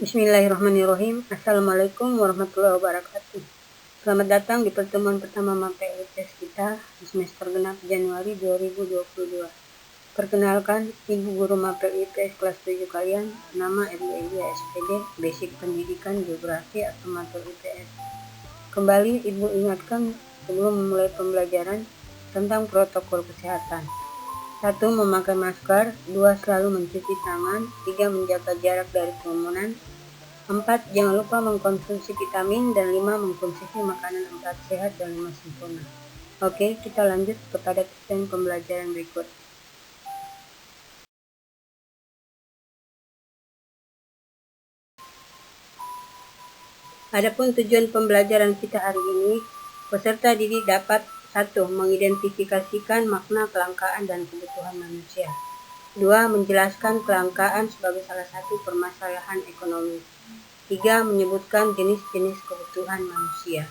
Bismillahirrahmanirrahim. Assalamualaikum warahmatullahi wabarakatuh. Selamat datang di pertemuan pertama MAPE IPS kita di semester genap Januari 2022. Perkenalkan, Ibu Guru MAPE IPS kelas 7 kalian, nama Erli Elia SPD, Basic Pendidikan Geografi atau MAPE IPS. Kembali Ibu ingatkan sebelum memulai pembelajaran tentang protokol kesehatan. 1. Memakai masker. 2. Selalu mencuci tangan. 3. Menjaga jarak dari kerumunan. 4. Jangan lupa mengkonsumsi vitamin. Dan 5. Mengkonsumsi makanan 4 sehat dan 5 sempurna. Oke, kita lanjut kepada tujuan pembelajaran berikut. Adapun tujuan pembelajaran kita hari ini, peserta didik dapat 1. Mengidentifikasikan makna kelangkaan dan kebutuhan manusia. 2. Menjelaskan kelangkaan sebagai salah satu permasalahan ekonomi. 3. Menyebutkan jenis-jenis kebutuhan manusia.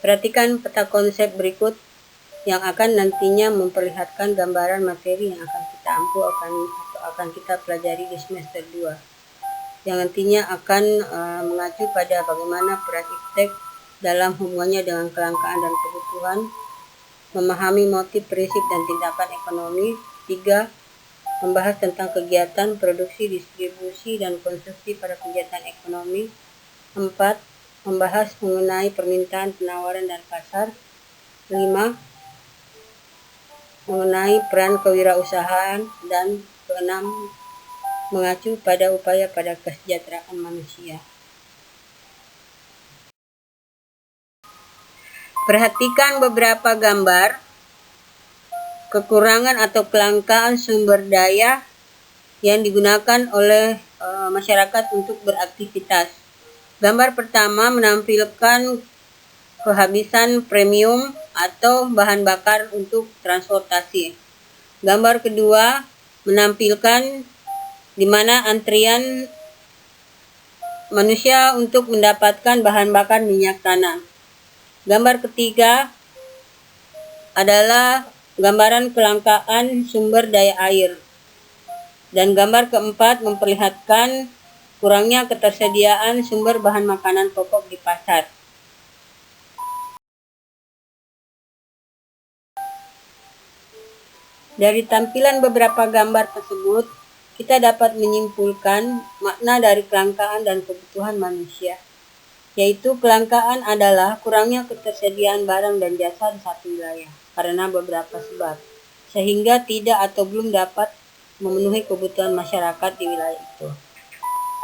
Perhatikan peta konsep berikut yang akan nantinya memperlihatkan gambaran materi yang akan kita akan kita pelajari di semester 2. Yang nantinya akan mengacu pada bagaimana peran iptek dalam hubungannya dengan kelangkaan dan kebutuhan, memahami motif, prinsip, dan tindakan ekonomi. 3. Membahas tentang kegiatan produksi, distribusi, dan konsumsi pada kegiatan ekonomi. 4. Membahas mengenai permintaan, penawaran, dan pasar. 5. Mengenai peran kewirausahaan. Dan 6. Mengacu pada upaya pada kesejahteraan manusia. Perhatikan beberapa gambar kekurangan atau kelangkaan sumber daya yang digunakan oleh masyarakat untuk beraktivitas. Gambar pertama menampilkan kehabisan premium atau bahan bakar untuk transportasi. Gambar kedua menampilkan di mana antrian manusia untuk mendapatkan bahan bakar minyak tanah. Gambar ketiga adalah gambaran kelangkaan sumber daya air. Dan gambar keempat memperlihatkan kurangnya ketersediaan sumber bahan makanan pokok di pasar. Dari tampilan beberapa gambar tersebut, kita dapat menyimpulkan makna dari kelangkaan dan kebutuhan manusia, yaitu kelangkaan adalah kurangnya ketersediaan barang dan jasa di satu wilayah karena beberapa sebab, sehingga tidak atau belum dapat memenuhi kebutuhan masyarakat di wilayah itu.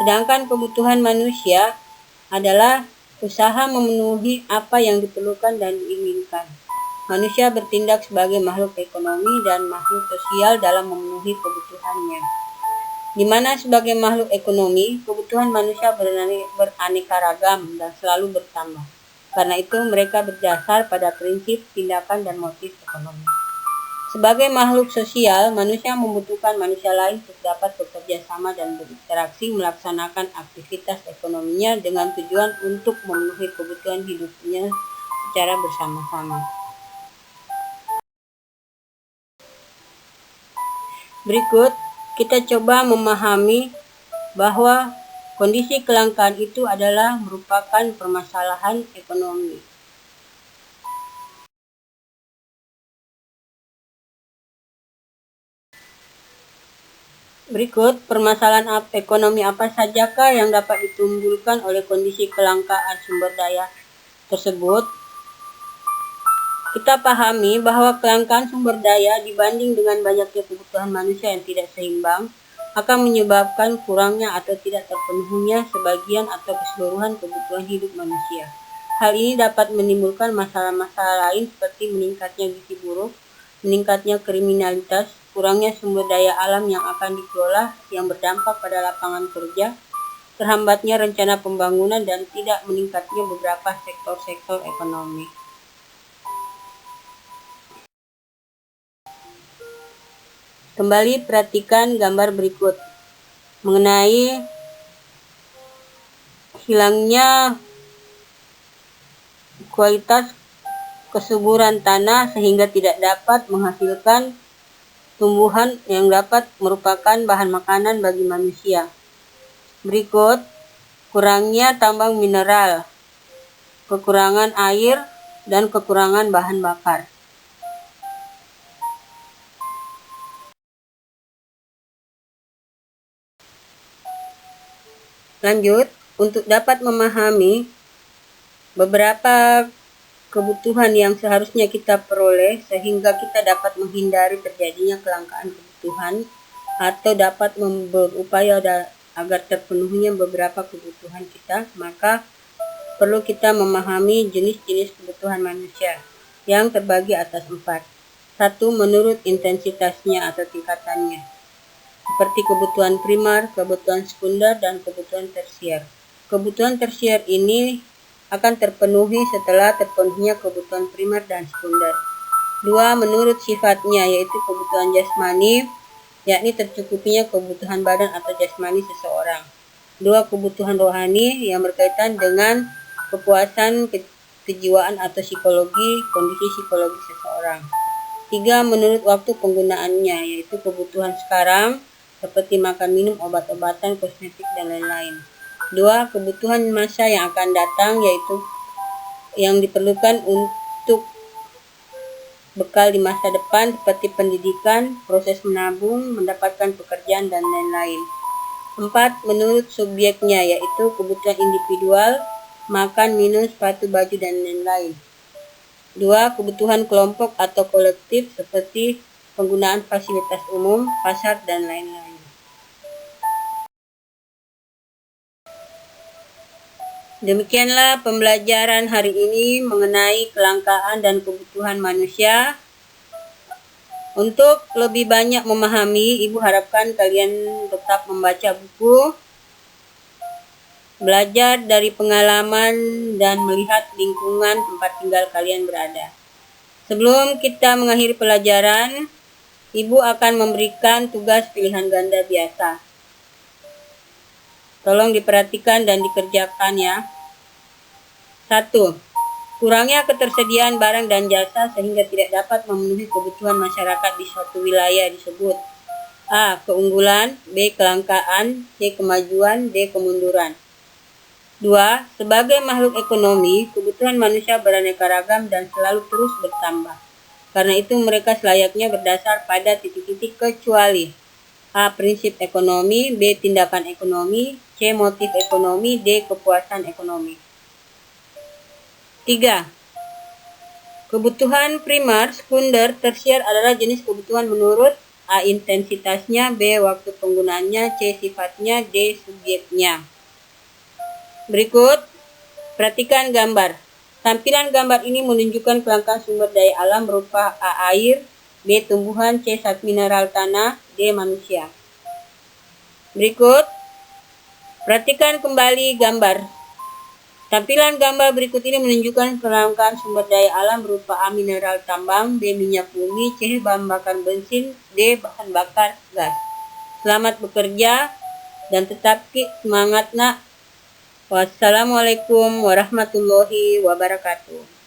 Sedangkan kebutuhan manusia adalah usaha memenuhi apa yang diperlukan dan diinginkan. Manusia bertindak sebagai makhluk ekonomi dan makhluk sosial dalam memenuhi kebutuhannya. Di mana sebagai makhluk ekonomi, kebutuhan manusia beraneka ragam dan selalu bertambah. Karena itu mereka berdasar pada prinsip, tindakan, dan motif ekonomi. Sebagai makhluk sosial, manusia membutuhkan manusia lain untuk dapat bekerja sama dan berinteraksi melaksanakan aktivitas ekonominya dengan tujuan untuk memenuhi kebutuhan hidupnya secara bersama-sama. Berikut kita coba memahami bahwa kondisi kelangkaan itu adalah merupakan permasalahan ekonomi. Berikut permasalahan ekonomi apa sajakah yang dapat ditimbulkan oleh kondisi kelangkaan sumber daya tersebut. Kita pahami bahwa kelangkaan sumber daya dibanding dengan banyaknya kebutuhan manusia yang tidak seimbang akan menyebabkan kurangnya atau tidak terpenuhinya sebagian atau keseluruhan kebutuhan hidup manusia. Hal ini dapat menimbulkan masalah-masalah lain seperti meningkatnya gizi buruk, meningkatnya kriminalitas, kurangnya sumber daya alam yang akan dikelola yang berdampak pada lapangan kerja, terhambatnya rencana pembangunan, dan tidak meningkatnya beberapa sektor-sektor ekonomi. Kembali perhatikan gambar berikut mengenai hilangnya kualitas kesuburan tanah sehingga tidak dapat menghasilkan tumbuhan yang dapat merupakan bahan makanan bagi manusia. Berikut, kurangnya tambang mineral, kekurangan air, dan kekurangan bahan bakar. Lanjut, untuk dapat memahami beberapa kebutuhan yang seharusnya kita peroleh sehingga kita dapat menghindari terjadinya kelangkaan kebutuhan atau dapat berupaya agar terpenuhinya beberapa kebutuhan kita, maka perlu kita memahami jenis-jenis kebutuhan manusia yang terbagi atas 4. 1. Menurut intensitasnya atau tingkatannya, seperti kebutuhan primer, kebutuhan sekunder, dan kebutuhan tersier. Kebutuhan tersier ini akan terpenuhi setelah terpenuhinya kebutuhan primer dan sekunder. 2. Menurut sifatnya, yaitu kebutuhan jasmani, yakni tercukupinya kebutuhan badan atau jasmani seseorang. 2. Kebutuhan rohani yang berkaitan dengan kepuasan kejiwaan atau kondisi psikologi seseorang. 3. Menurut waktu penggunaannya, yaitu kebutuhan sekarang, seperti makan, minum, obat-obatan, kosmetik, dan lain-lain. 2. Kebutuhan masa yang akan datang, yaitu yang diperlukan untuk bekal di masa depan, seperti pendidikan, proses menabung, mendapatkan pekerjaan, dan lain-lain. 4. Menurut subjeknya, yaitu kebutuhan individual, makan, minum, sepatu, baju, dan lain-lain. 2. Kebutuhan kelompok atau kolektif, seperti penggunaan fasilitas umum, pasar, dan lain-lain. Demikianlah pembelajaran hari ini mengenai kelangkaan dan kebutuhan manusia. Untuk lebih banyak memahami, Ibu harapkan kalian tetap membaca buku, belajar dari pengalaman, dan melihat lingkungan tempat tinggal kalian berada. Sebelum kita mengakhiri pelajaran, Ibu akan memberikan tugas pilihan ganda biasa. Tolong diperhatikan dan dikerjakan ya. 1. Kurangnya ketersediaan barang dan jasa sehingga tidak dapat memenuhi kebutuhan masyarakat di suatu wilayah disebut A. Keunggulan, B. Kelangkaan, C. Kemajuan, D. Kemunduran. 2. Sebagai makhluk ekonomi, kebutuhan manusia beraneka ragam dan selalu terus bertambah. Karena itu mereka selayaknya berdasar pada titik-titik kecuali A. Prinsip ekonomi, B. Tindakan ekonomi, C. Motif ekonomi, D. Kepuasan ekonomi. 3. Kebutuhan primer, sekunder, tersier adalah jenis kebutuhan menurut A. Intensitasnya, B. Waktu penggunaannya, C. Sifatnya, D. Subjeknya. Berikut, perhatikan gambar. Tampilan gambar ini menunjukkan kelangkaan sumber daya alam berupa A. Air, B. Tumbuhan, C. Zat mineral tanah, D. Manusia. Berikut, perhatikan kembali gambar. Tampilan gambar berikut ini menunjukkan kelangkaan sumber daya alam berupa A. Mineral tambang, B. Minyak bumi, C. Bahan bakar bensin, D. Bahan bakar gas. Selamat bekerja dan tetap semangat nak. Wassalamualaikum warahmatullahi wabarakatuh.